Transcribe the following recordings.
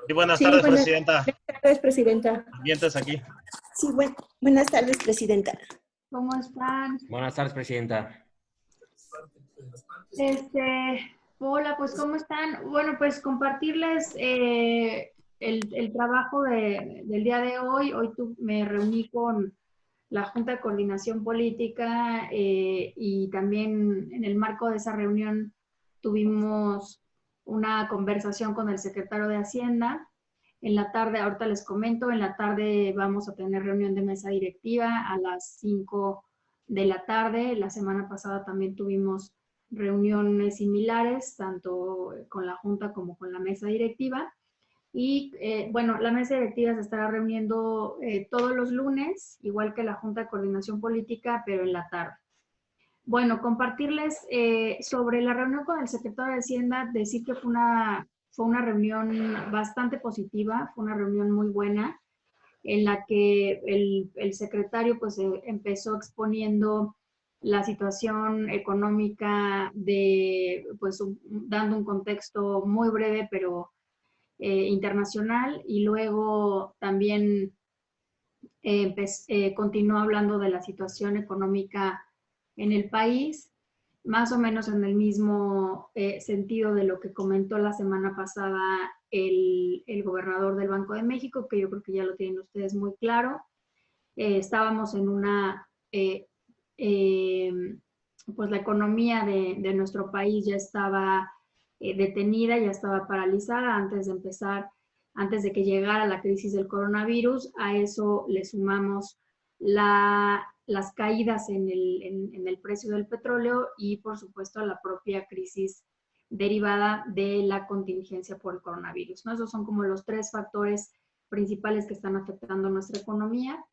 Sí, buenas Sí, tardes, buenas presidenta. tardes, presidenta. Vientos aquí. Sí, buenas tardes, presidenta. ¿Cómo están? Buenas tardes, presidenta. Hola, pues ¿cómo están? Bueno, pues compartirles el trabajo del día de hoy. Hoy me reuní con la Junta de Coordinación Política y también en el marco de esa reunión tuvimos una conversación con el secretario de Hacienda. En la tarde, ahorita les comento, en la tarde vamos a tener reunión de mesa directiva a las 5 de la tarde. La semana pasada también tuvimos reuniones similares, tanto con la Junta como con la mesa directiva. Y bueno, la mesa directiva se estará reuniendo todos los lunes, igual que la Junta de Coordinación Política, pero en la tarde. Bueno, compartirles sobre la reunión con el secretario de Hacienda, decir que fue una reunión bastante positiva, fue una reunión muy buena, en la que el secretario pues empezó exponiendo la situación económica pues dando un contexto muy breve, pero internacional, y luego también continuó hablando de la situación económica en el país, más o menos en el mismo sentido de lo que comentó la semana pasada el gobernador del Banco de México, que yo creo que ya lo tienen ustedes muy claro. Estábamos en pues la economía de nuestro país ya estaba detenida, ya estaba paralizada antes de que llegara la crisis del coronavirus. A eso le sumamos las caídas en el precio del petróleo y, por supuesto, la propia crisis derivada de la contingencia por el coronavirus, ¿no? Esos son como los tres factores principales que están afectando nuestra economía.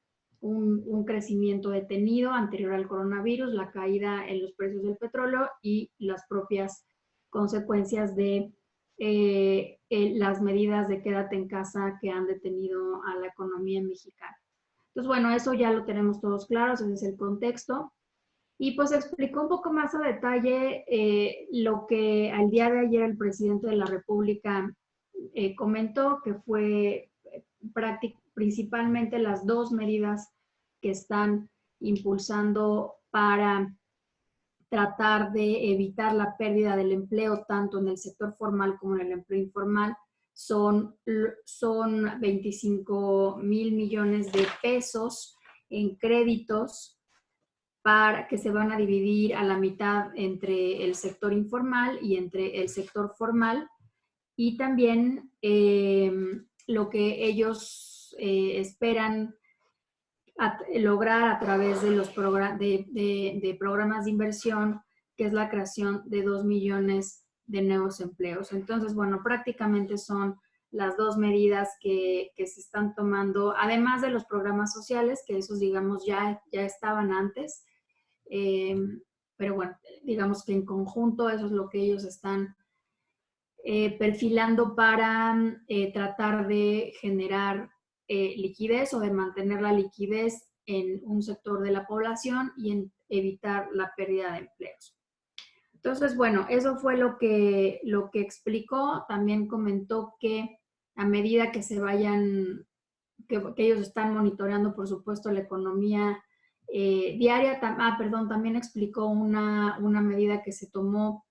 Un crecimiento detenido anterior al coronavirus, la caída en los precios del petróleo y las propias consecuencias de las medidas de quédate en casa que han detenido a la economía mexicana. Entonces, bueno, eso ya lo tenemos todos claros, ese es el contexto. Y pues explicó un poco más a detalle lo que al día de ayer el presidente de la República comentó, que fue principalmente las dos medidas que están impulsando para tratar de evitar la pérdida del empleo tanto en el sector formal como en el empleo informal. Son 25,000 millones de pesos en créditos para que se van a dividir a la mitad entre el sector informal y entre el sector formal. Y también lo que ellos esperan lograr a través de los programas de inversión, que es la creación de 2 millones de nuevos empleos. Entonces, bueno, prácticamente son las dos medidas que se están tomando, además de los programas sociales, que esos, digamos, ya estaban antes. Pero bueno, digamos que en conjunto eso es lo que ellos están perfilando para tratar de generar liquidez o de mantener la liquidez en un sector de la población y en evitar la pérdida de empleos. Entonces, bueno, eso fue lo que explicó. También comentó que a medida que se vayan, que ellos están monitoreando, por supuesto, la economía diaria. También explicó una medida que se tomó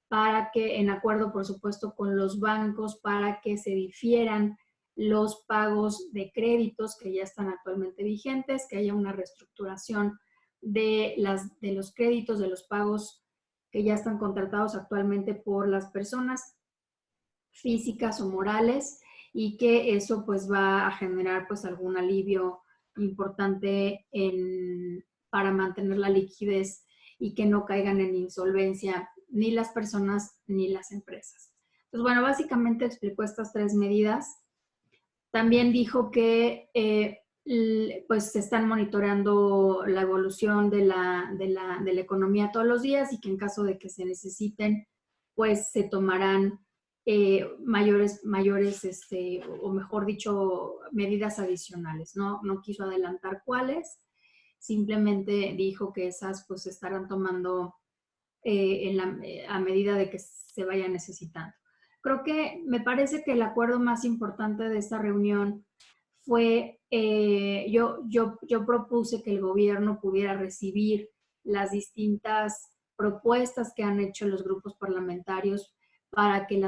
para que, en acuerdo, por supuesto, con los bancos, para que se difieran los pagos de créditos que ya están actualmente vigentes, que haya una reestructuración de los créditos, de los pagos que ya están contratados actualmente por las personas físicas o morales, y que eso pues va a generar pues algún alivio importante para mantener la liquidez y que no caigan en insolvencia ni las personas ni las empresas. Entonces, bueno, básicamente explicó estas tres medidas. También dijo que pues se están monitoreando la evolución de la economía todos los días, y que en caso de que se necesiten, pues se tomarán mayores o mejor dicho, medidas adicionales. No quiso adelantar cuáles, simplemente dijo que esas pues se estarán tomando a medida de que se vaya necesitando. creo que me parece que el acuerdo más importante de esta reunión fue, yo propuse que el gobierno pudiera recibir las distintas propuestas que han hecho los grupos parlamentarios para que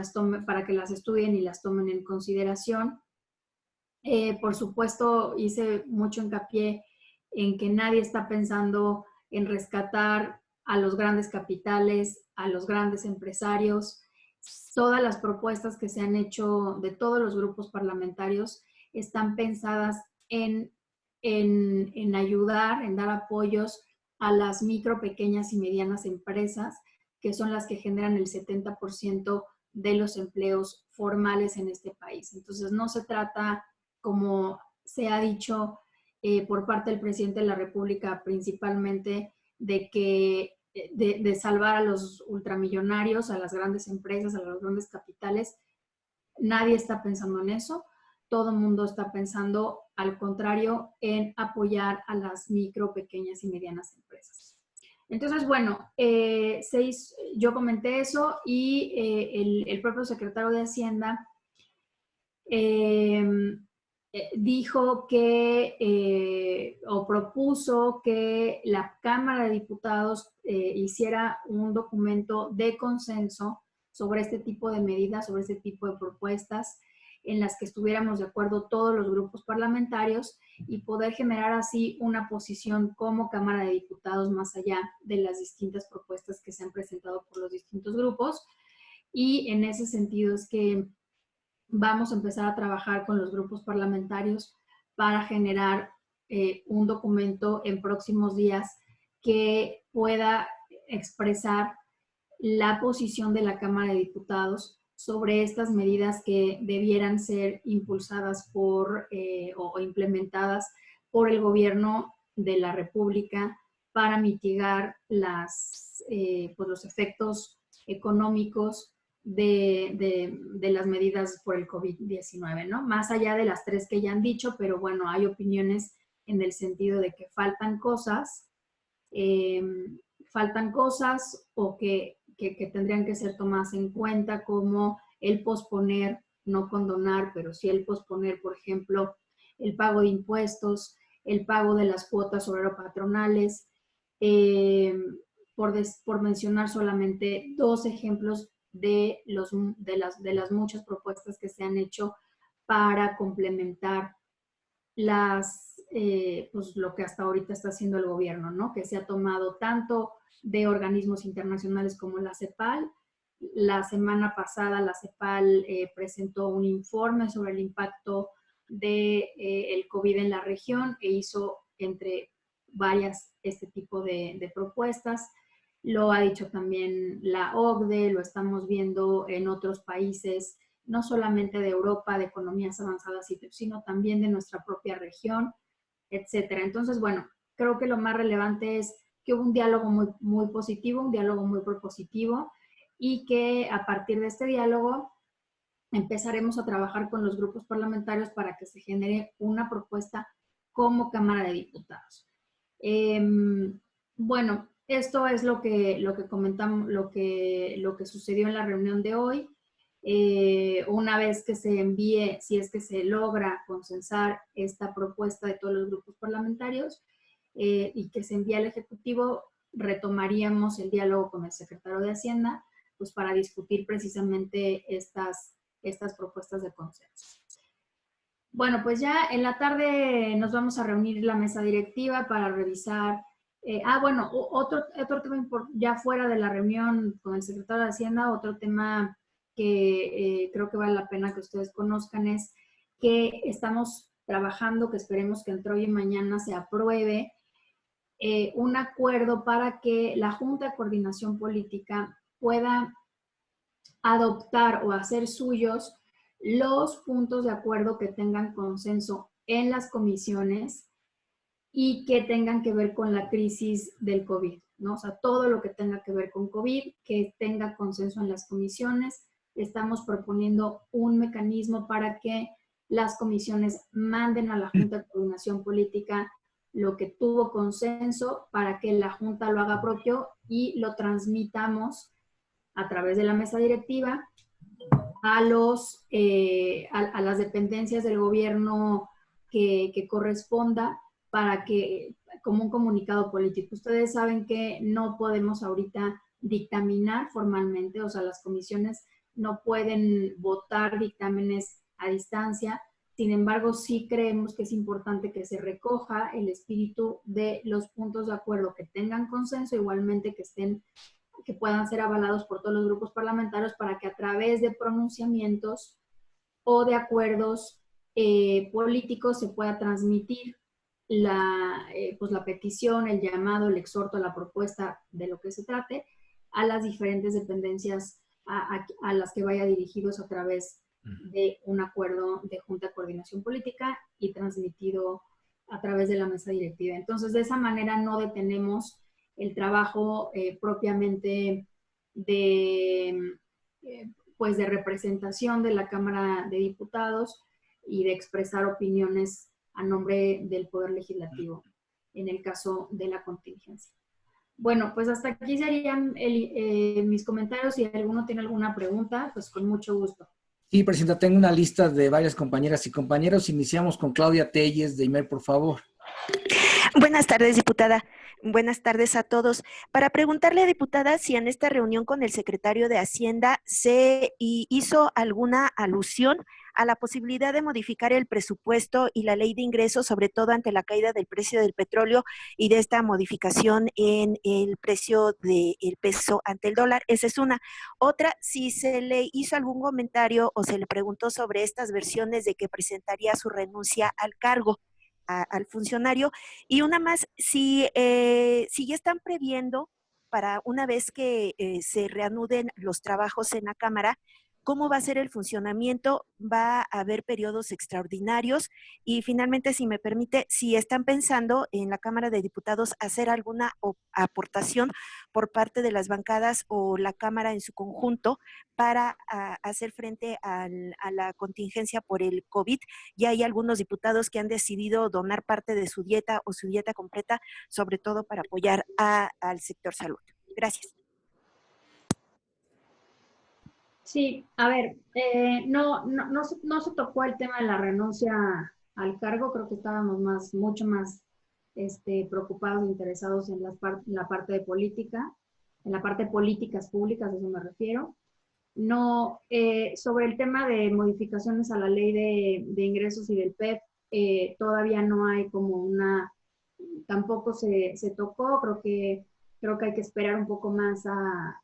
para que las estudien y las tomen en consideración. Por supuesto, hice mucho hincapié en que nadie está pensando en rescatar a los grandes capitales, a los grandes empresarios. Todas las propuestas que se han hecho de todos los grupos parlamentarios están pensadas en ayudar, en dar apoyos a las micro, pequeñas y medianas empresas, que son las que generan el 70% de los empleos formales en este país. Entonces, no se trata, como se ha dicho por parte del presidente de la República, principalmente de salvar a los ultramillonarios, a las grandes empresas, a los grandes capitales. Nadie está pensando en eso. Todo el mundo está pensando, al contrario, en apoyar a las micro, pequeñas y medianas empresas. Entonces, bueno, yo comenté eso y el propio secretario de Hacienda dijo que, o propuso que la Cámara de Diputados hiciera un documento de consenso sobre este tipo de medidas, sobre este tipo de propuestas, en las que estuviéramos de acuerdo todos los grupos parlamentarios y poder generar así una posición como Cámara de Diputados más allá de las distintas propuestas que se han presentado por los distintos grupos. Y en ese sentido es que vamos a empezar a trabajar con los grupos parlamentarios para generar un documento en próximos días que pueda expresar la posición de la Cámara de Diputados sobre estas medidas que debieran ser impulsadas o implementadas por el gobierno de la República para mitigar los efectos económicos de las medidas por el COVID-19, ¿no? Más allá de las 3 que ya han dicho, pero bueno, hay opiniones en el sentido de que faltan cosas o que tendrían que ser tomadas en cuenta, como el posponer, no condonar, pero sí el posponer, por ejemplo, el pago de impuestos, el pago de las cuotas obrero-patronales, por mencionar solamente 2 ejemplos de las muchas propuestas que se han hecho para complementar pues lo que hasta ahorita está haciendo el gobierno, ¿no? Que se ha tomado tanto de organismos internacionales como la CEPAL. La semana pasada la CEPAL presentó un informe sobre el impacto del COVID en la región e hizo entre varias este tipo de propuestas. Lo ha dicho también la OCDE, lo estamos viendo en otros países, no solamente de Europa, de economías avanzadas, sino también de nuestra propia región, etcétera. Entonces, bueno, creo que lo más relevante es que hubo un diálogo muy, muy positivo, un diálogo muy propositivo, y que a partir de este diálogo empezaremos a trabajar con los grupos parlamentarios para que se genere una propuesta como Cámara de Diputados. Bueno, esto es lo que comentamos, lo que sucedió en la reunión de hoy. Una vez que se envíe, si es que se logra consensar esta propuesta de todos los grupos parlamentarios y que se envíe al Ejecutivo, retomaríamos el diálogo con el secretario de Hacienda, pues para discutir precisamente estas propuestas de consenso. Bueno, pues ya en la tarde nos vamos a reunir la mesa directiva para revisar. Bueno, otro tema ya fuera de la reunión con el secretario de Hacienda, otro tema que creo que vale la pena que ustedes conozcan es que estamos trabajando, que esperemos que entre hoy y mañana se apruebe un acuerdo para que la Junta de Coordinación Política pueda adoptar o hacer suyos los puntos de acuerdo que tengan consenso en las comisiones y que tengan que ver con la crisis del COVID, ¿no? O sea, todo lo que tenga que ver con COVID, que tenga consenso en las comisiones. Estamos proponiendo un mecanismo para que las comisiones manden a la Junta de Coordinación Política lo que tuvo consenso para que la Junta lo haga propio y lo transmitamos a través de la mesa directiva a las dependencias del gobierno que corresponda para que, como un comunicado político. Ustedes saben que no podemos ahorita dictaminar formalmente, o sea, las comisiones no pueden votar dictámenes a distancia. Sin embargo, sí creemos que es importante que se recoja el espíritu de los puntos de acuerdo que tengan consenso, igualmente que puedan ser avalados por todos los grupos parlamentarios para que a través de pronunciamientos o de acuerdos políticos se pueda transmitir pues la petición, el llamado, el exhorto, la propuesta de lo que se trate a las diferentes dependencias a las que vaya dirigidos a través de un acuerdo de Junta de Coordinación Política y transmitido a través de la mesa directiva. Entonces, de esa manera no detenemos el trabajo propiamente de, pues de representación de la Cámara de Diputados y de expresar opiniones a nombre del Poder Legislativo en el caso de la contingencia. Bueno, pues hasta aquí serían mis comentarios. Si alguno tiene alguna pregunta, pues con mucho gusto. Sí, Presidenta, tengo una lista de varias compañeras y compañeros. Iniciamos con Claudia Telles de IMER, por favor. Buenas tardes, diputada. Buenas tardes a todos. Para preguntarle, diputada, si en esta reunión con el secretario de Hacienda se hizo alguna alusión a la posibilidad de modificar el presupuesto y la ley de ingresos, sobre todo ante la caída del precio del petróleo y de esta modificación en el precio del peso ante el dólar. Esa es una. Otra, si se le hizo algún comentario o se le preguntó sobre estas versiones de que presentaría su renuncia al cargo. Al funcionario. Y una más, si ya están previendo para una vez que se reanuden los trabajos en la Cámara, ¿cómo va a ser el funcionamiento? ¿Va a haber periodos extraordinarios? Y finalmente, si me permite, si están pensando en la Cámara de Diputados hacer alguna aportación por parte de las bancadas o la Cámara en su conjunto para hacer frente a la contingencia por el COVID. Ya hay algunos diputados que han decidido donar parte de su dieta o su dieta completa, sobre todo para apoyar al sector salud. Gracias. Sí, a ver, no se tocó el tema de la renuncia al cargo. Creo que estábamos mucho más preocupados e interesados en la parte de política, en la parte de políticas públicas, a eso me refiero. No, sobre el tema de modificaciones a la ley de ingresos y del PEP, todavía no hay como tampoco se tocó. Creo que hay que esperar un poco más a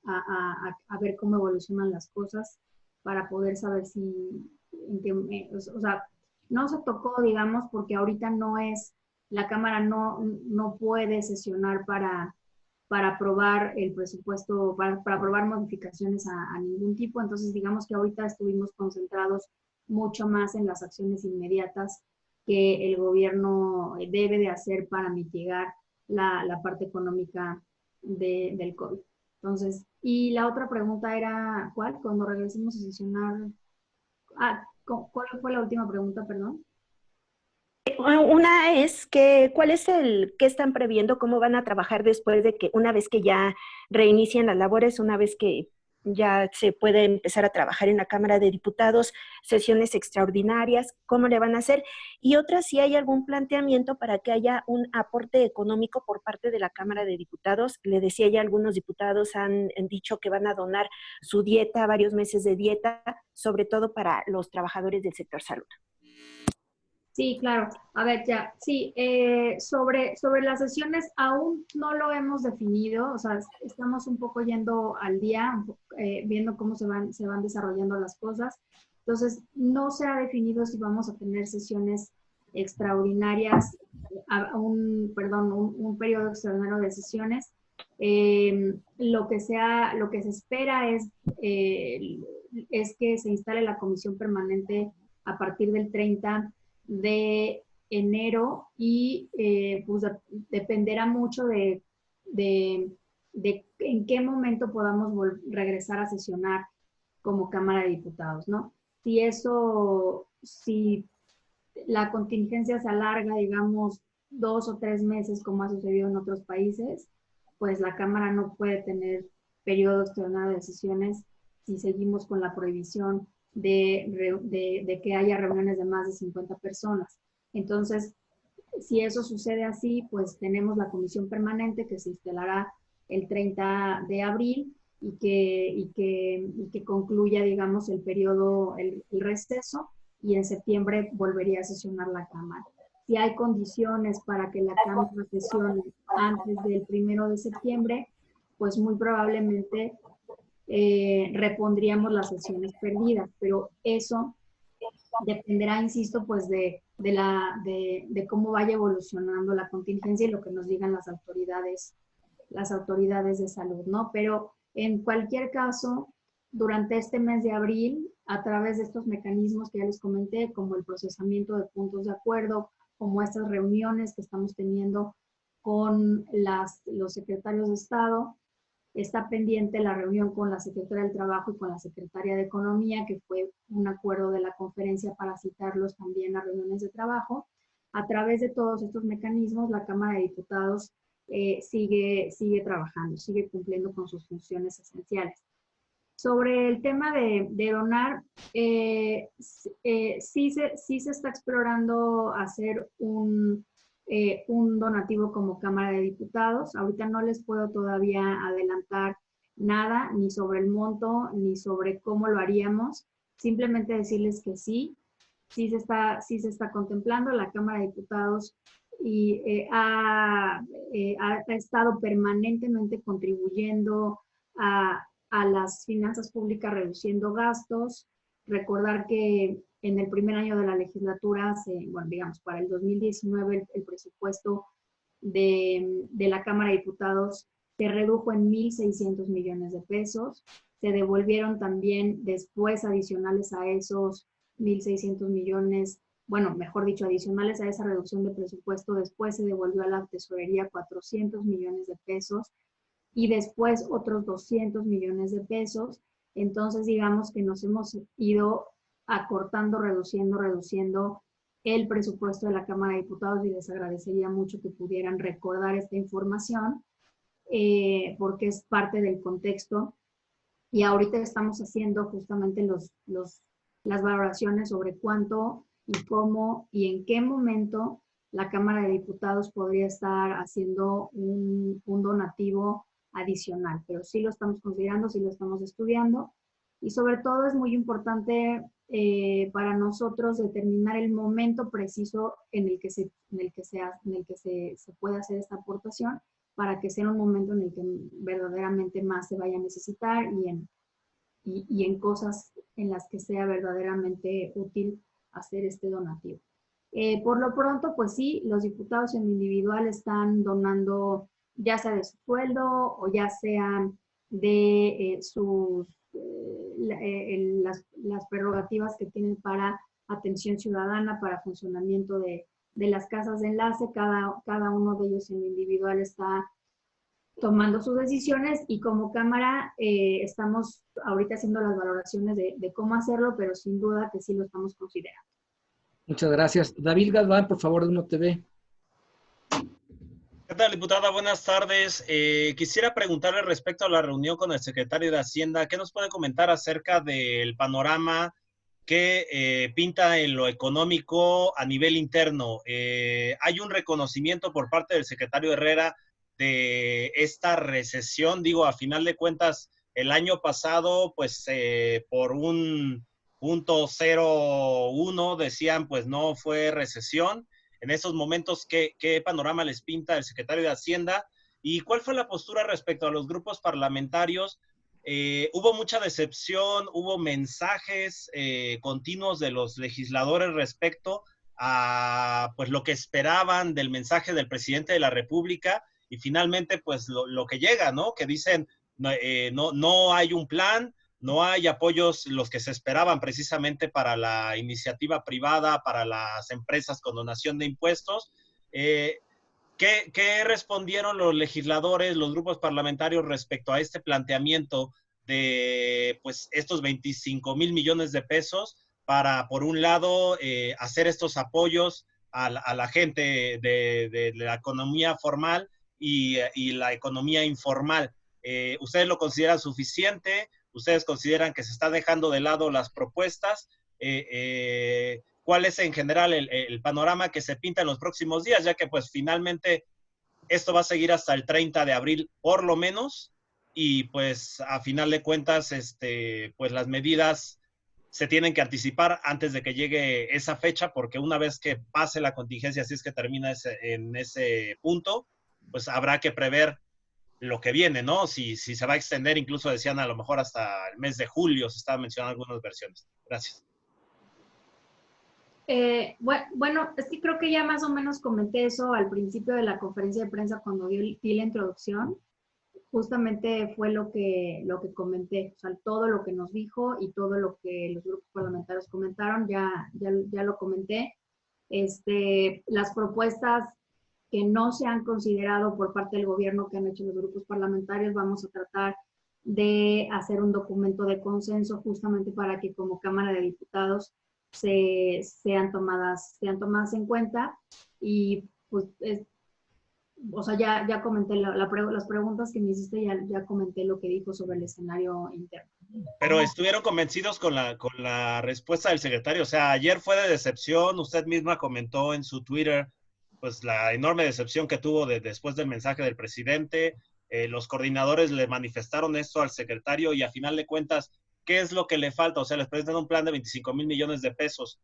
ver cómo evolucionan las cosas para poder saber o sea, no se tocó, digamos, porque ahorita la Cámara no puede sesionar para aprobar el presupuesto, para aprobar modificaciones a ningún tipo. Entonces, digamos que ahorita estuvimos concentrados mucho más en las acciones inmediatas que el gobierno debe de hacer para mitigar la parte económica del COVID. Entonces, y la otra pregunta era, ¿cuál? Cuando regresemos a sesionar. ¿Cuál fue la última pregunta, perdón? Una es que, ¿qué están previendo? ¿Cómo van a trabajar después de que, una vez que ya reinicien las labores, una vez que ya se puede empezar a trabajar en la Cámara de Diputados, sesiones extraordinarias, cómo le van a hacer? Y otra, si hay algún planteamiento para que haya un aporte económico por parte de la Cámara de Diputados. Le decía, ya algunos diputados han dicho que van a donar su dieta, varios meses de dieta, sobre todo para los trabajadores del sector salud. Sí, claro. A ver, ya, sí, sobre las sesiones aún no lo hemos definido. O sea, estamos un poco yendo al día, viendo cómo se van desarrollando las cosas. Entonces, no se ha definido si vamos a tener sesiones extraordinarias, un periodo extraordinario de sesiones. Lo que se espera es que se instale la comisión permanente a partir del 30 de enero y pues dependerá mucho de en qué momento podamos regresar a sesionar como Cámara de Diputados, ¿no? Si la contingencia se alarga, digamos, 2 o 3 meses, como ha sucedido en otros países, pues la Cámara no puede tener periodo extraordinario de sesiones si seguimos con la prohibición de que haya reuniones de más de 50 personas. Entonces, si eso sucede así, pues tenemos la comisión permanente que se instalará el 30 de abril y que concluya, digamos, el periodo, el receso, y en septiembre volvería a sesionar la Cámara. Si hay condiciones para que la Cámara sesione antes del 1 de septiembre, pues muy probablemente repondríamos las sesiones perdidas, pero eso dependerá, insisto, pues de cómo vaya evolucionando la contingencia y lo que nos digan las autoridades de salud, ¿no? Pero en cualquier caso, durante este mes de abril, a través de estos mecanismos que ya les comenté, como el procesamiento de puntos de acuerdo, como estas reuniones que estamos teniendo con los secretarios de Estado, está pendiente la reunión con la Secretaria del Trabajo y con la Secretaria de Economía, que fue un acuerdo de la conferencia para citarlos también a reuniones de trabajo. A través de todos estos mecanismos, la Cámara de Diputados sigue trabajando, sigue cumpliendo con sus funciones esenciales. Sobre el tema de donar, sí se está explorando hacer un donativo como Cámara de Diputados. Ahorita no les puedo todavía adelantar nada, ni sobre el monto, ni sobre cómo lo haríamos. Simplemente decirles que sí se está contemplando. La Cámara de Diputados ha estado permanentemente contribuyendo a las finanzas públicas, reduciendo gastos. Recordar que en el primer año de la legislatura, bueno, digamos, para el 2019, el presupuesto de la Cámara de Diputados se redujo en 1.600 millones de pesos. Se devolvieron también después adicionales a esos 1.600 millones, bueno, mejor dicho, adicionales a esa reducción de presupuesto, después se devolvió a la tesorería 400 millones de pesos y después otros 200 millones de pesos. Entonces, digamos que nos hemos ido acortando, reduciendo el presupuesto de la Cámara de Diputados, y les agradecería mucho que pudieran recordar esta información, porque es parte del contexto. Y ahorita estamos haciendo justamente las valoraciones sobre cuánto y cómo y en qué momento la Cámara de Diputados podría estar haciendo un donativo adicional, pero sí lo estamos considerando, sí lo estamos estudiando, y sobre todo es muy importante para nosotros determinar el momento preciso en el que se puede hacer esta aportación, para que sea un momento en el que verdaderamente más se vaya a necesitar y en cosas en las que sea verdaderamente útil hacer este donativo. Por lo pronto, pues sí, los diputados en individual están donando, ya sea de su sueldo o ya sean de las prerrogativas que tienen para atención ciudadana, para funcionamiento de las casas de enlace. Cada uno de ellos en individual está tomando sus decisiones, y como Cámara estamos ahorita haciendo las valoraciones de cómo hacerlo, pero sin duda que sí lo estamos considerando. Muchas gracias. David Galván, por favor, de Uno TV. ¿Qué tal, diputada? Buenas tardes. Quisiera preguntarle respecto a la reunión con el secretario de Hacienda. ¿Qué nos puede comentar acerca del panorama que pinta en lo económico a nivel interno? ¿Hay un reconocimiento por parte del secretario Herrera de esta recesión? Digo, a final de cuentas, el año pasado, pues por un 0.01 decían, pues no fue recesión. En esos momentos, ¿qué panorama les pinta el secretario de Hacienda? ¿Y cuál fue la postura respecto a los grupos parlamentarios? Hubo mucha decepción, hubo mensajes continuos de los legisladores respecto a pues, lo que esperaban del mensaje del presidente de la República, y finalmente pues lo que llega, ¿no? Que dicen, no hay un plan, no hay apoyos los que se esperaban precisamente para la iniciativa privada, para las empresas con donación de impuestos. ¿Qué respondieron los legisladores, los grupos parlamentarios respecto a este planteamiento de pues, estos 25,000 millones de pesos para, por un lado, hacer estos apoyos a la gente de la economía formal y la economía informal? ¿Ustedes lo consideran suficiente? ¿Ustedes consideran que se está dejando de lado las propuestas? ¿Cuál es en general el panorama que se pinta en los próximos días? Ya que pues finalmente esto va a seguir hasta el 30 de abril por lo menos, y pues a final de cuentas, pues las medidas se tienen que anticipar antes de que llegue esa fecha, porque una vez que pase la contingencia, si es que termina en ese punto, pues habrá que prever lo que viene, ¿no? Si se va a extender, incluso decían a lo mejor hasta el mes de julio, se estaban mencionando algunas versiones. Gracias. Bueno, es que creo que ya más o menos comenté eso al principio de la conferencia de prensa cuando di la introducción. Justamente fue lo que comenté, o sea, todo lo que nos dijo y todo lo que los grupos parlamentarios comentaron, ya lo comenté. Las propuestas que no se han considerado por parte del gobierno que han hecho los grupos parlamentarios, vamos a tratar de hacer un documento de consenso justamente para que como Cámara de Diputados sean tomadas en cuenta. Y pues o sea, ya comenté las preguntas que me hiciste, ya comenté lo que dijo sobre el escenario interno. Pero estuvieron convencidos con la respuesta del secretario. O sea, ayer fue de decepción. Usted misma comentó en su Twitter, pues la enorme decepción que tuvo después del mensaje del presidente. Los coordinadores le manifestaron esto al secretario y a final de cuentas, ¿qué es lo que le falta? O sea, les presentan un plan de 25,000 millones de pesos.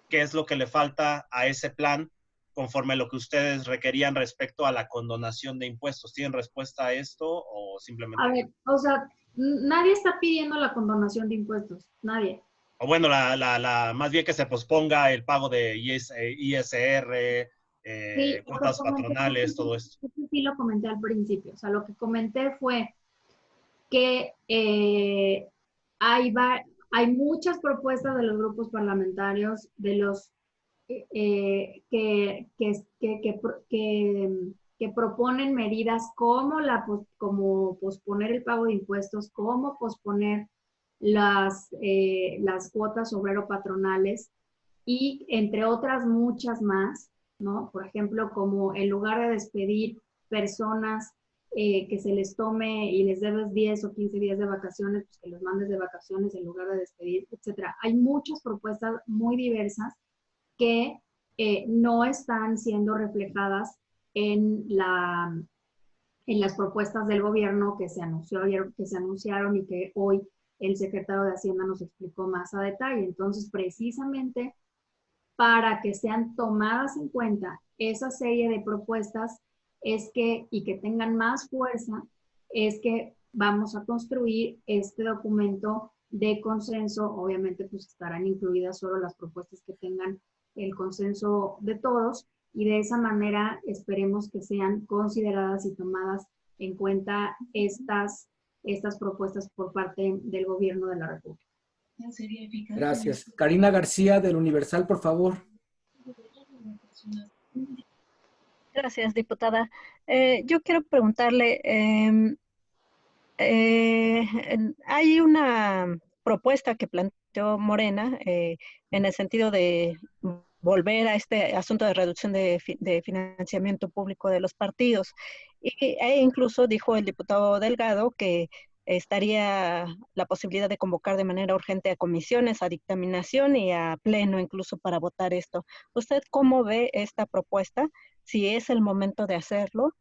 ¿Qué es lo que le falta a ese plan conforme a lo que ustedes requerían respecto a la condonación de impuestos? ¿Tienen respuesta a esto o simplemente...? A ver, o sea, nadie está pidiendo la condonación de impuestos, nadie. O bueno, más bien que se posponga el pago de ISR, Sí, cuotas patronales, todo esto. Sí lo comenté al principio. O sea, lo que comenté fue que hay muchas propuestas de los grupos parlamentarios, de los que proponen medidas como posponer el pago de impuestos, como posponer las cuotas obrero-patronales y entre otras muchas más, ¿no? Por ejemplo, como en lugar de despedir personas que se les tome y les debes 10 o 15 días de vacaciones, pues que los mandes de vacaciones en lugar de despedir, etcétera. Hay muchas propuestas muy diversas que no están siendo reflejadas en las propuestas del gobierno que se anunciaron y que hoy el secretario de Hacienda nos explicó más a detalle. Entonces, precisamente para que sean tomadas en cuenta esa serie de propuestas y que tengan más fuerza, es que vamos a construir este documento de consenso. Obviamente, pues estarán incluidas solo las propuestas que tengan el consenso de todos, y de esa manera esperemos que sean consideradas y tomadas en cuenta estas propuestas por parte del gobierno de la República. Gracias. Karina García del Universal, por favor. Gracias, diputada. Yo quiero preguntarle, hay una propuesta que planteó Morena en el sentido de volver a este asunto de reducción de financiamiento público de los partidos. E incluso dijo el diputado Delgado que estaría la posibilidad de convocar de manera urgente a comisiones, a dictaminación y a pleno incluso para votar esto. ¿Usted cómo ve esta propuesta? Si es el momento de hacerlo.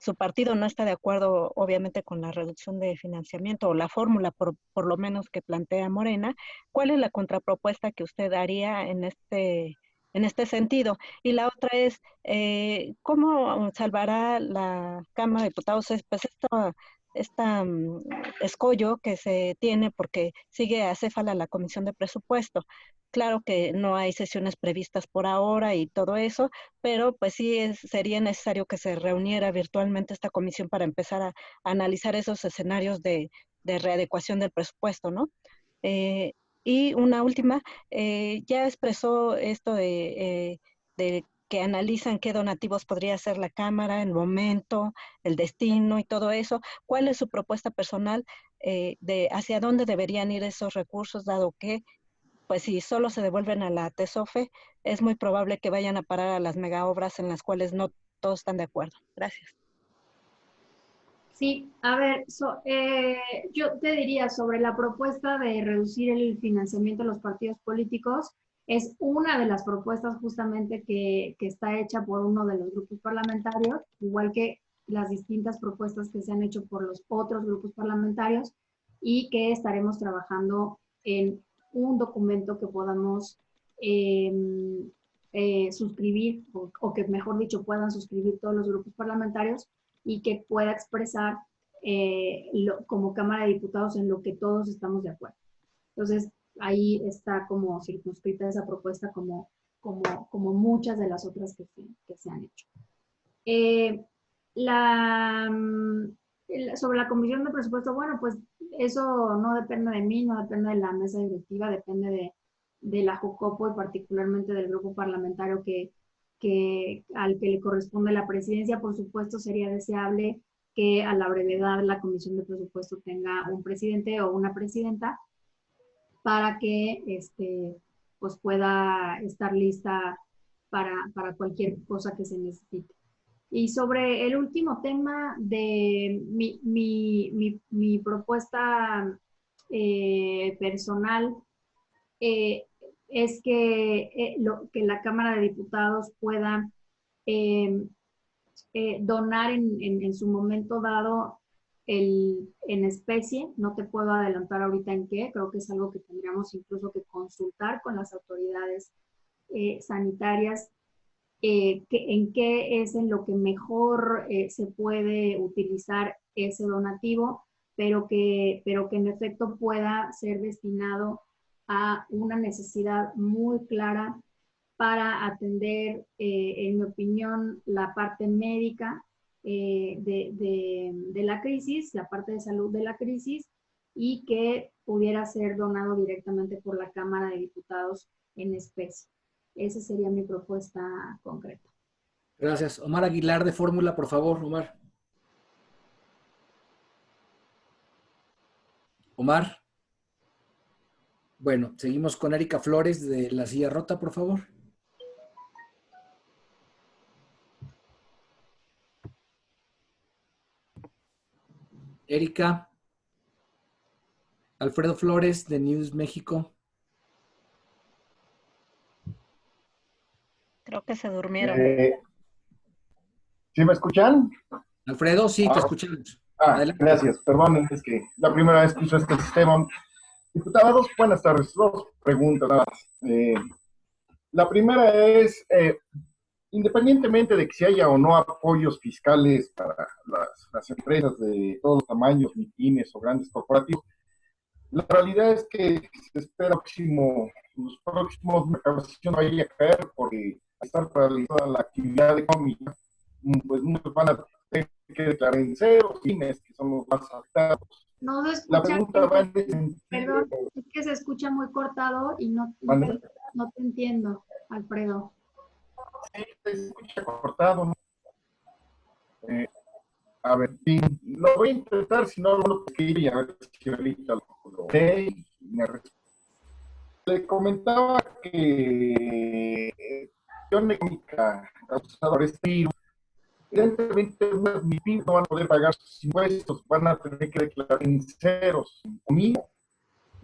Su partido no está de acuerdo, obviamente, con la reducción de financiamiento o la fórmula, por lo menos, que plantea Morena. ¿Cuál es la contrapropuesta que usted haría en este sentido? Y la otra es, ¿cómo salvará la Cámara de Diputados pues esta escollo que se tiene porque sigue acéfala la Comisión de Presupuesto? Claro que no hay sesiones previstas por ahora y todo eso, pero pues sí sería necesario que se reuniera virtualmente esta comisión para empezar a analizar esos escenarios de readecuación del presupuesto, ¿no? Y una última, ya expresó esto de que analizan qué donativos podría hacer la Cámara, el momento, el destino y todo eso. ¿Cuál es su propuesta personal de hacia dónde deberían ir esos recursos, dado que pues si solo se devuelven a la TESOFE, es muy probable que vayan a parar a las megaobras en las cuales no todos están de acuerdo? Gracias. Sí, a ver, yo te diría sobre la propuesta de reducir el financiamiento de los partidos políticos, es una de las propuestas justamente que está hecha por uno de los grupos parlamentarios, igual que las distintas propuestas que se han hecho por los otros grupos parlamentarios y que estaremos trabajando en un documento que podamos suscribir o que mejor dicho puedan suscribir todos los grupos parlamentarios y que pueda expresar como Cámara de Diputados en lo que todos estamos de acuerdo. Entonces, ahí está como circunscrita esa propuesta como muchas de las otras que se han hecho. Sobre la comisión de presupuesto, bueno, pues eso no depende de mí, no depende de la mesa directiva, depende de la JUCOPO y particularmente del grupo parlamentario al que le corresponde la presidencia. Por supuesto, sería deseable que a la brevedad la comisión de presupuesto tenga un presidente o una presidenta para que pues pueda estar lista para cualquier cosa que se necesite. Y sobre el último tema de mi propuesta personal, es que la Cámara de Diputados pueda donar en su momento dado en especie. No te puedo adelantar ahorita en qué, creo que es algo que tendríamos incluso que consultar con las autoridades sanitarias, en qué es en lo que mejor se puede utilizar ese donativo, pero que en efecto pueda ser destinado a una necesidad muy clara para atender, en mi opinión, la parte médica de la crisis, la parte de salud de la crisis, y que pudiera ser donado directamente por la Cámara de Diputados en especie. Esa sería mi propuesta concreta. Gracias. Omar Aguilar de Fórmula, por favor, Omar. Omar. Bueno, seguimos con Erika Flores de La Silla Rota, por favor. Erika. Alfredo Flores de News México. Creo que se durmieron. ¿Sí me escuchan? Alfredo, sí, te escuchamos. Adelante. Gracias. Perdón, es que la primera vez que uso este sistema. Diputados, buenas tardes. Dos preguntas nada más. La primera es, independientemente de que si haya o no apoyos fiscales para las empresas de todos los tamaños, pymes o grandes corporativos, la realidad es que se espera los próximos mercados no vaya a caer porque al estar paralizada la actividad económica, pues muchos van a tener que declarar en cero, pymes que son los más afectados. No se escucha. La pregunta va en ese sentido. Perdón, es que se escucha muy cortado y no te entiendo, Alfredo. Sí, se escucha cortado, ¿no? A ver, sí, lo voy a intentar, si no, lo que ir y a ver si ahorita lo ve y me responde. Le comentaba que la económica causada por este virus, evidentemente mis pymes no van a poder pagar sus impuestos, van a tener que declarar en ceros conmigo.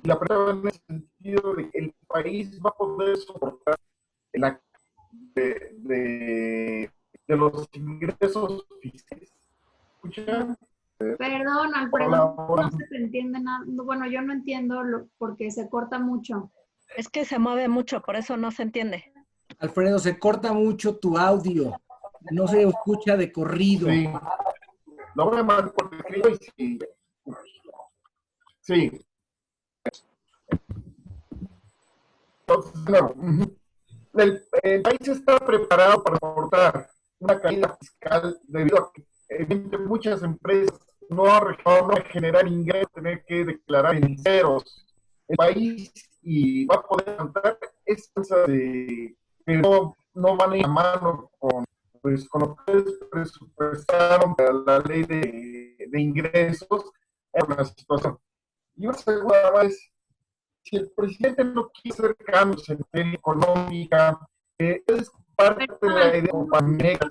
Y la pregunta en ese sentido de que el país va a poder soportar de los ingresos fiscales. ¿Escuchan? Perdón, Alfredo, no se te entiende nada. Bueno, yo no entiendo porque se corta mucho. Es que se mueve mucho, por eso no se entiende. Alfredo, se corta mucho tu audio. No se escucha de corrido. Sí. Lo voy a mandar por escrito y sí. Sí. Entonces, no. El país está preparado para soportar una caída fiscal debido a que muchas empresas no van a generar ingresos, tener que declarar en ceros. El país y va a poder levantar esa de que no van a ir a mano con lo que presupuestaron para la ley de ingresos en la situación. Y una segunda vez, si el presidente no quiere hacer cambios en materia económica, es parte de la idea compañera.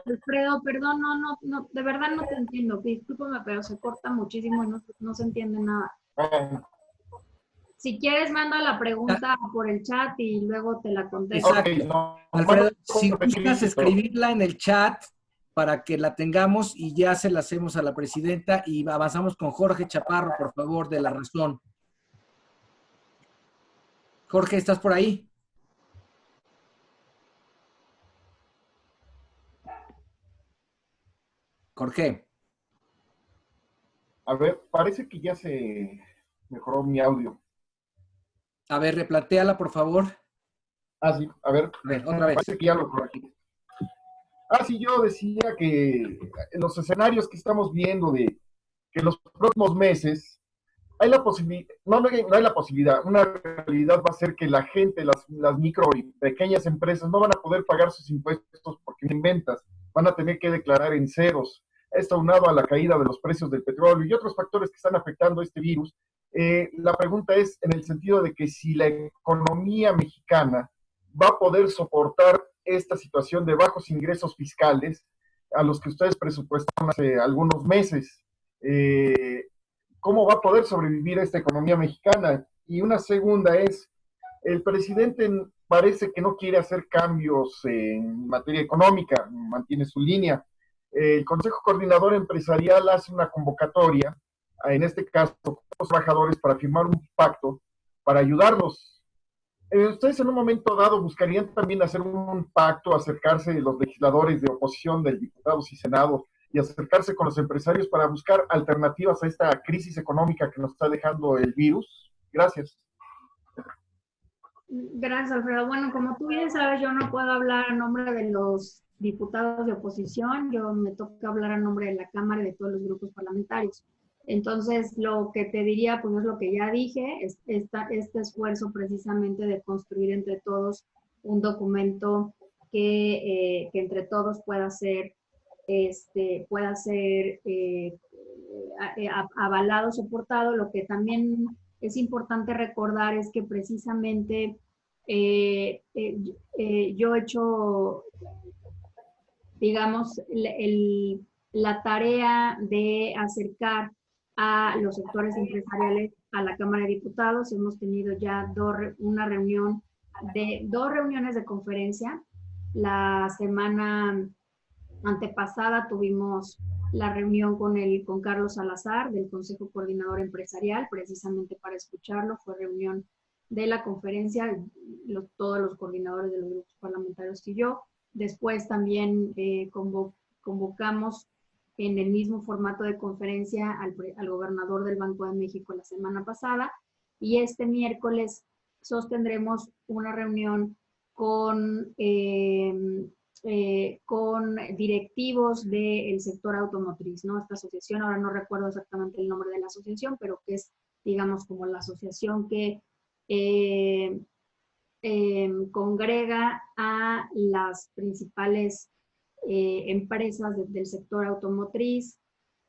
Alfredo, perdón, no, de verdad no te entiendo. Discúlpame, pero se corta muchísimo y no se entiende nada. Si quieres, manda la pregunta por el chat y luego te la contesto. Exacto. No, Alfredo, si gustas escribirla en el chat para que la tengamos y ya se la hacemos a la presidenta y avanzamos con Jorge Chaparro, por favor, de La Razón. Jorge, ¿estás por ahí? Jorge. A ver, parece que ya se mejoró mi audio. A ver, replantéala, por favor. Sí, a ver, otra vez. Parece que ya lo corregí. Sí, yo decía que en los escenarios que estamos viendo de que en los próximos meses hay la posibilidad, no hay la posibilidad, una realidad va a ser que la gente, las micro y pequeñas empresas no van a poder pagar sus impuestos porque no inventas, van a tener que declarar en ceros. Esto aunado a la caída de los precios del petróleo y otros factores que están afectando este virus. La pregunta es en el sentido de que si la economía mexicana va a poder soportar esta situación de bajos ingresos fiscales a los que ustedes presupuestaron hace algunos meses. ¿Cómo va a poder sobrevivir esta economía mexicana? Y una segunda es, el presidente parece que no quiere hacer cambios en materia económica, mantiene su línea. El Consejo Coordinador Empresarial hace una convocatoria, en este caso, con los trabajadores para firmar un pacto para ayudarlos. ¿Ustedes en un momento dado buscarían también hacer un pacto, acercarse de los legisladores de oposición, del diputados y senado, y acercarse con los empresarios para buscar alternativas a esta crisis económica que nos está dejando el virus? Gracias. Gracias, Alfredo. Bueno, como tú bien sabes, yo no puedo hablar a nombre de los diputados de oposición, yo me toca hablar a nombre de la Cámara y de todos los grupos parlamentarios. Entonces, lo que te diría, pues es lo que ya dije, es este esfuerzo precisamente de construir entre todos un documento que entre todos pueda ser avalado, soportado. Lo que también es importante recordar es que precisamente yo he hecho, digamos, la tarea de acercar a los sectores empresariales a la Cámara de Diputados. Hemos tenido ya dos reuniones de conferencia. La semana antepasada tuvimos la reunión con Carlos Salazar del Consejo Coordinador Empresarial, precisamente para escucharlo. Fue reunión de la conferencia, todos los coordinadores de los grupos parlamentarios y yo. Después también convocamos en el mismo formato de conferencia al gobernador del Banco de México la semana pasada, y este miércoles sostendremos una reunión con directivos del sector automotriz, ¿no? Esta asociación, ahora no recuerdo exactamente el nombre de la asociación, pero que es, digamos, como la asociación que congrega a las principales empresas del sector automotriz,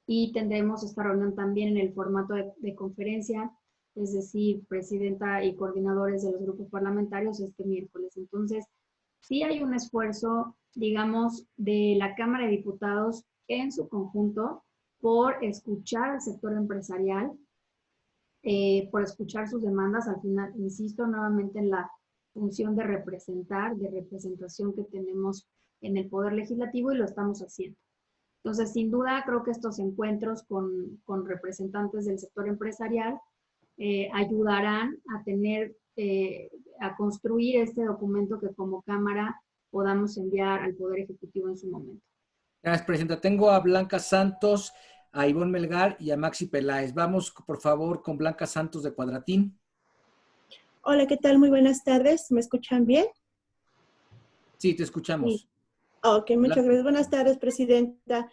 y tendremos esta reunión también en el formato de conferencia, es decir, presidenta y coordinadores de los grupos parlamentarios este miércoles. Entonces, sí hay un esfuerzo, digamos, de la Cámara de Diputados en su conjunto por escuchar al sector empresarial, por escuchar sus demandas. Al final, insisto nuevamente en la función de representación que tenemos en el Poder Legislativo, y lo estamos haciendo. Entonces, sin duda, creo que estos encuentros con representantes del sector empresarial ayudarán a construir este documento que como Cámara podamos enviar al Poder Ejecutivo en su momento. Gracias, Presidenta. Tengo a Blanca Santos, a Ivonne Melgar y a Maxi Peláez. Vamos, por favor, con Blanca Santos de Cuadratín. Hola, ¿qué tal? Muy buenas tardes. ¿Me escuchan bien? Sí, te escuchamos. Sí. Ok, muchas gracias. Buenas tardes, Presidenta.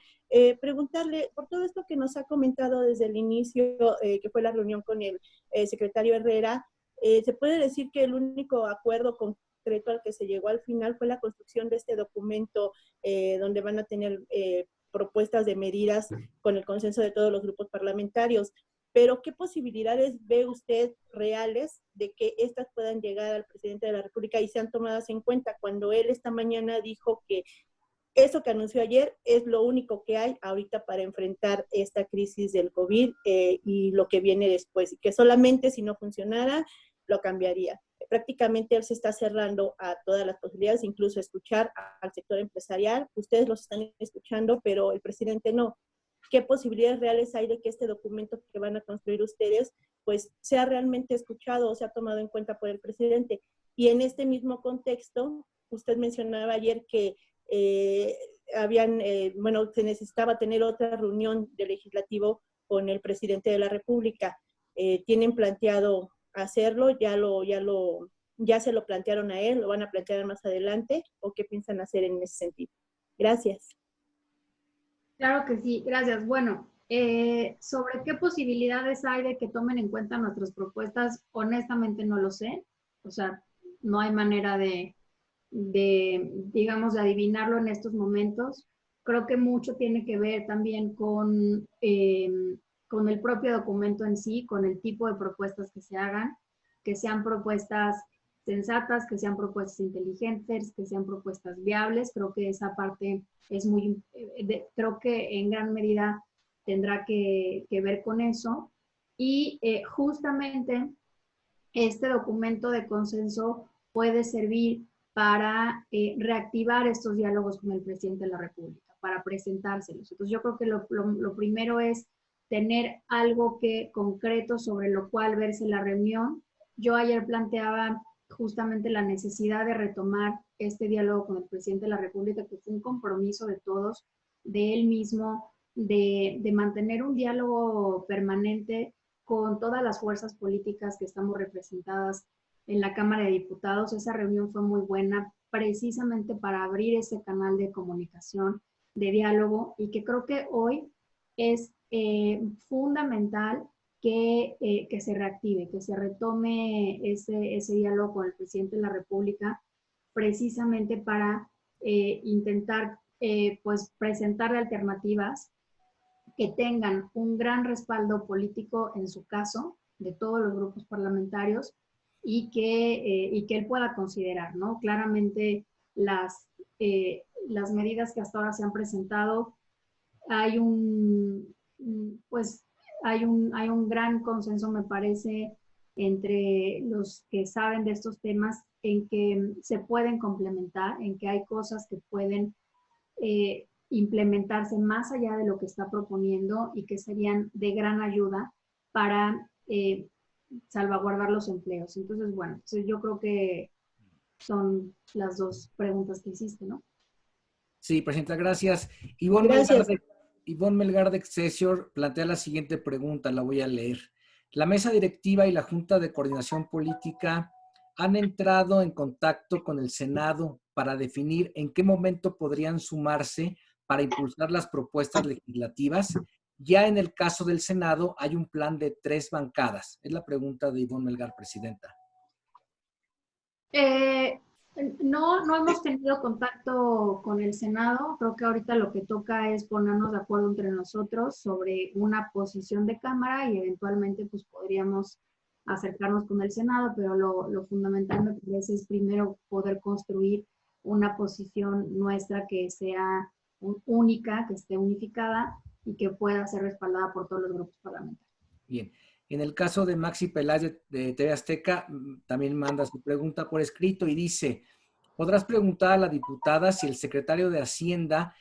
Preguntarle, por todo esto que nos ha comentado desde el inicio, que fue la reunión con el secretario Herrera, ¿se puede decir que el único acuerdo concreto al que se llegó al final fue la construcción de este documento donde van a tener propuestas de medidas con el consenso de todos los grupos parlamentarios? pero ¿qué posibilidades ve usted reales de que estas puedan llegar al presidente de la República y sean tomadas en cuenta cuando él esta mañana dijo que eso que anunció ayer es lo único que hay ahorita para enfrentar esta crisis del COVID y lo que viene después, y que solamente si no funcionara lo cambiaría? Prácticamente él se está cerrando a todas las posibilidades, incluso escuchar al sector empresarial. Ustedes los están escuchando, pero el presidente no. ¿Qué posibilidades reales hay de que este documento que van a construir ustedes pues sea realmente escuchado o sea tomado en cuenta por el presidente? Y en este mismo contexto, usted mencionaba ayer que se necesitaba tener otra reunión del legislativo con el presidente de la República. ¿Tienen planteado hacerlo? ¿Ya se lo plantearon a él? ¿Lo van a plantear más adelante? ¿O qué piensan hacer en ese sentido? Gracias. Claro que sí, gracias. Bueno, sobre qué posibilidades hay de que tomen en cuenta nuestras propuestas, honestamente no lo sé. O sea, no hay manera digamos, de adivinarlo en estos momentos. Creo que mucho tiene que ver también con el propio documento en sí, con el tipo de propuestas que se hagan, que sean propuestas sensatas, que sean propuestas inteligentes, que sean propuestas viables. Creo que esa parte es creo que en gran medida tendrá que ver con eso. Y justamente este documento de consenso puede servir para reactivar estos diálogos con el presidente de la República, para presentárselos. Entonces yo creo que lo primero es tener algo concreto sobre lo cual verse la reunión. Yo ayer planteaba justamente la necesidad de retomar este diálogo con el presidente de la República, que fue un compromiso de todos, de él mismo, de mantener un diálogo permanente con todas las fuerzas políticas que estamos representadas en la Cámara de Diputados. Esa reunión fue muy buena precisamente para abrir ese canal de comunicación, de diálogo, y que creo que hoy es fundamental que se reactive, que se retome ese diálogo con el presidente de la República, precisamente para intentar pues presentarle alternativas que tengan un gran respaldo político, en su caso, de todos los grupos parlamentarios, y que él pueda considerar, ¿no? Claramente las medidas que hasta ahora se han presentado, hay un gran consenso, me parece, entre los que saben de estos temas, en que se pueden complementar, en que hay cosas que pueden implementarse más allá de lo que está proponiendo y que serían de gran ayuda para salvaguardar los empleos. Entonces, bueno, yo creo que son las dos preguntas que hiciste, ¿no? Sí, presidenta, gracias. Gracias. Ivonne Melgar de Excelsior plantea la siguiente pregunta, la voy a leer. La mesa directiva y la Junta de Coordinación Política han entrado en contacto con el Senado para definir en qué momento podrían sumarse para impulsar las propuestas legislativas. Ya en el caso del Senado hay un plan de 3 bancadas. Es la pregunta de Ivonne Melgar, presidenta. No hemos tenido contacto con el Senado. Creo que ahorita lo que toca es ponernos de acuerdo entre nosotros sobre una posición de Cámara y eventualmente pues podríamos acercarnos con el Senado, pero lo fundamental me parece es primero poder construir una posición nuestra que sea única, que esté unificada y que pueda ser respaldada por todos los grupos parlamentarios. Bien. En el caso de Maxi Peláez de TV Azteca, también manda su pregunta por escrito y dice, ¿podrás preguntar a la diputada si el secretario de Hacienda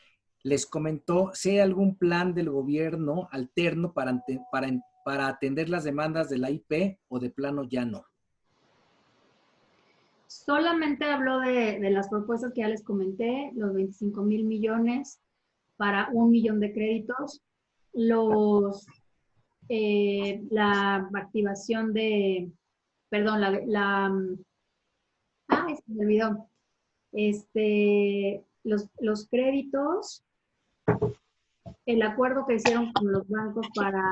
les comentó si hay algún plan del gobierno alterno para atender las demandas de la IP o de plano ya no? Solamente habló de las propuestas que ya les comenté, los 25,000 millones para 1 millón de créditos, la activación de, perdón, se me olvidó, los créditos, el acuerdo que hicieron con los bancos para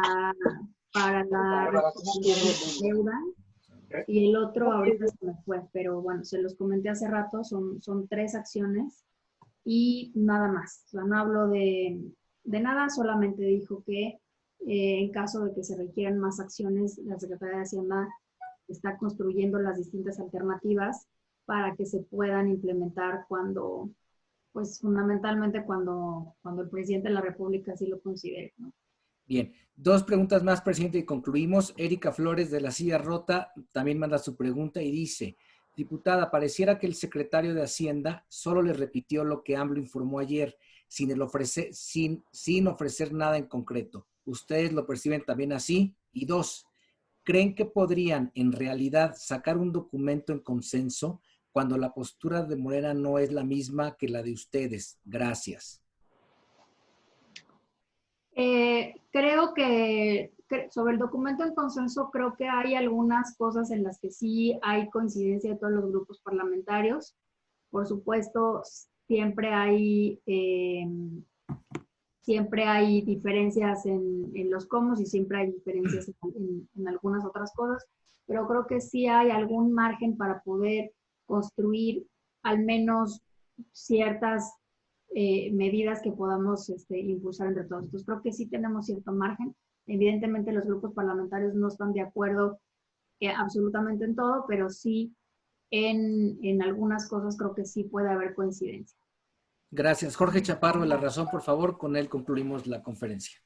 la deuda, y el otro ahorita se me fue, pero bueno, se los comenté hace rato, son 3 acciones y nada más. O sea, no hablo de nada, solamente dijo que En caso de que se requieran más acciones, la Secretaría de Hacienda está construyendo las distintas alternativas para que se puedan implementar cuando, pues fundamentalmente cuando el presidente de la República así lo considere, ¿no? Bien, 2 preguntas más, presidente, y concluimos. Erika Flores de la Silla Rota también manda su pregunta y dice: diputada, pareciera que el secretario de Hacienda solo le repitió lo que AMLO informó ayer, sin ofrecer nada en concreto. ¿Ustedes lo perciben también así? Y 2, ¿creen que podrían en realidad sacar un documento en consenso cuando la postura de Morena no es la misma que la de ustedes? Gracias. Creo que sobre el documento en consenso, creo que hay algunas cosas en las que sí hay coincidencia de todos los grupos parlamentarios. Por supuesto, siempre hay diferencias en los cómo y siempre hay diferencias en algunas otras cosas, pero creo que sí hay algún margen para poder construir al menos ciertas medidas que podamos impulsar entre todos. Entonces creo que sí tenemos cierto margen. Evidentemente los grupos parlamentarios no están de acuerdo absolutamente en todo, pero sí en algunas cosas creo que sí puede haber coincidencia. Gracias. Jorge Chaparro de La Razón, por favor, con él concluimos la conferencia.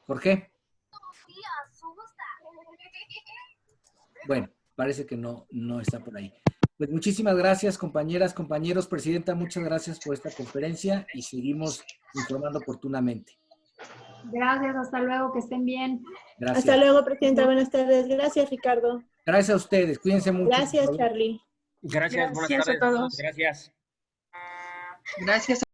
Jorge. Bueno, parece que no está por ahí. Pues muchísimas gracias, compañeras, compañeros. Presidenta, muchas gracias por esta conferencia y seguimos informando oportunamente. Gracias, hasta luego, que estén bien. Gracias. Hasta luego, Presidenta, buenas tardes. Gracias, Ricardo. Gracias a ustedes, cuídense mucho. Gracias, Charlie. Gracias, buenas tardes a todos. Gracias. Gracias.